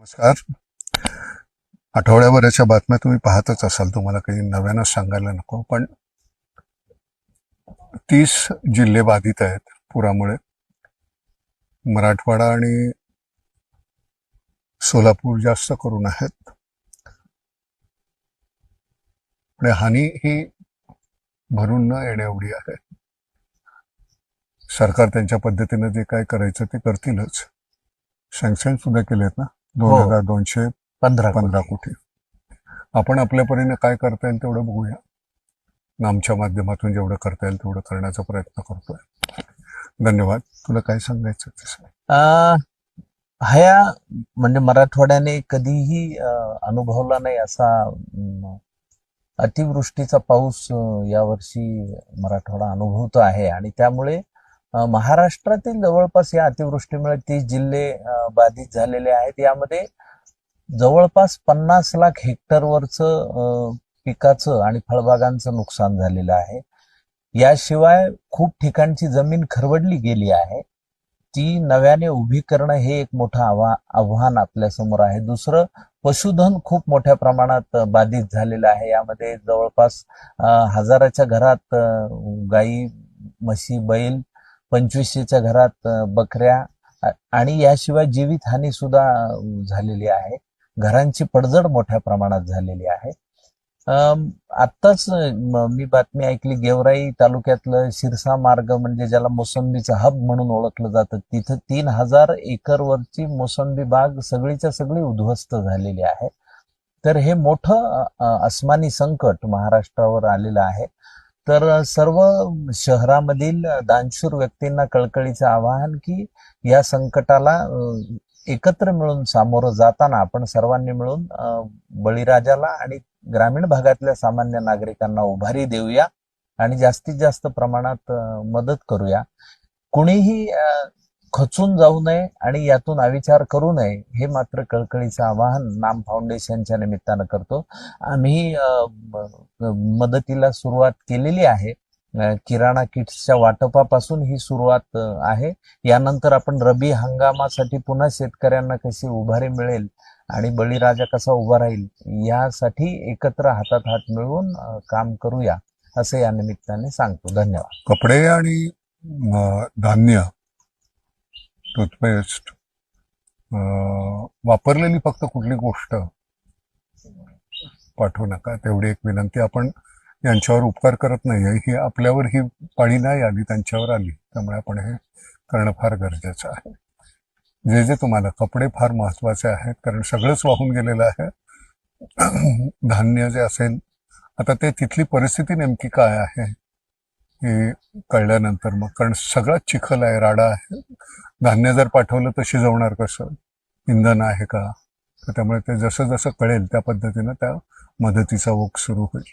नमस्कार. आठवड्याभराच्या बातम्या तुम्ही पाहतच असाल, तुम्हाला काही नव्यानं सांगायला नको. पण 30 जिल्हे बाधित आहेत पुरामुळे. मराठवाडा आणि सोलापूर जास्त करून आहेत. आणि हानी ही भरून न येणे एवढी आहे. सरकार त्यांच्या पद्धतीनं जे काय करायचं ते करतीलच. सँक्शन सुद्धा केलेत ना, 2215 कोटी. आपण आपल्या परीने काय करता येईल तेवढं बघूया. आमच्या माध्यमातून जेवढं करता येईल तेवढं करण्याचा प्रयत्न करतोय. धन्यवाद. तुला काय सांगायचं तसं? ह्या म्हणजे मराठवाड्याने कधीही अनुभवला नाही असा अतिवृष्टीचा पाऊस यावर्षी मराठवाडा अनुभवतो आहे. आणि त्यामुळे महाराष्ट्रातील जवळपास या अतिवृष्टीमुळे 30 जिल्हे बाधित झालेले आहेत. यामध्ये जवळपास 50 लाख हेक्टरवरचं पिकाचं आणि फळबागांचं नुकसान झालेलं आहे. याशिवाय खूप ठिकाणची जमीन खरवडली गेली आहे. ती नव्याने उभी करणं हे एक मोठं आव्हान आपल्या समोर आहे. दुसरं, पशुधन खूप मोठ्या प्रमाणात बाधित झालेलं आहे. यामध्ये जवळपास हजाराच्या घरात गाई, म्हशी, बैल, 2500च्या घरात बकऱ्या आणि याशिवाय जीवितहानी सुद्धा झालेली आहे. घरांची पडझड मोठ्या प्रमाणात झालेली आहे. आत्ताच मी बातमी ऐकली, गेवराई तालुक्यातलं शिरसा मार्ग म्हणजे ज्याला मोसंबीचं हब म्हणून ओळखलं जातं, तिथं 3000 एकरवरची मोसंबी बाग सगळीच्या सगळी उद्ध्वस्त झालेली आहे. तर हे मोठं अस्मानी संकट महाराष्ट्रावर आलेलं आहे. तर सर्व शहरामधील दानशूर व्यक्तींना कळकळीचं आवाहन की या संकटाला एकत्र मिळून सामोरं जाताना आपण सर्वांनी मिळून बळीराजाला आणि ग्रामीण भागातल्या सामान्य नागरिकांना उभारी देऊया आणि जास्तीत जास्त प्रमाणात मदत करूया. कुणीही खचून जाऊ नये आणि यातून अविचार करू नये, हे मात्र कळकळीचं आवाहन नाम फाउंडेशनच्या निमित्तानं करतो. आम्ही मदतीला सुरुवात केलेली आहे. किराणा किट्सच्या वाटपापासून ही सुरुवात आहे. यानंतर आपण रबी हंगामासाठी पुन्हा शेतकऱ्यांना कशी उभारी मिळेल आणि बळीराजा कसा उभा राहील यासाठी एकत्र हातात हात मिळवून काम करूया, असं या निमित्ताने सांगतो. धन्यवाद. कपडे आणि धान्य, टूथपेस्ट, वापरलेली फक्त कुठली गोष्ट पाठवू नका, तेवढी एक विनंती. आपण यांच्यावर उपकार करत नाही, ही आपल्यावर ही पाळी नाही आली, त्यांच्यावर आली. त्यामुळे आपण हे करणं फार गरजेचं आहे. जे जे तुम्हाला कपडे फार महत्वाचे आहेत, कारण सगळंच वाहून गेलेलं आहे. धान्य जे असेल, आता ते तिथली परिस्थिती नेमकी काय आहे हे कळल्यानंतर मग, कारण सगळाच चिखल आहे, राडा आहे. धान्य जर पाठवलं तर शिजवणार कसं, इंधन आहे का? तर त्यामुळे ते जसं जसं कळेल त्या पद्धतीनं त्या मदतीचा ओघ सुरू होईल.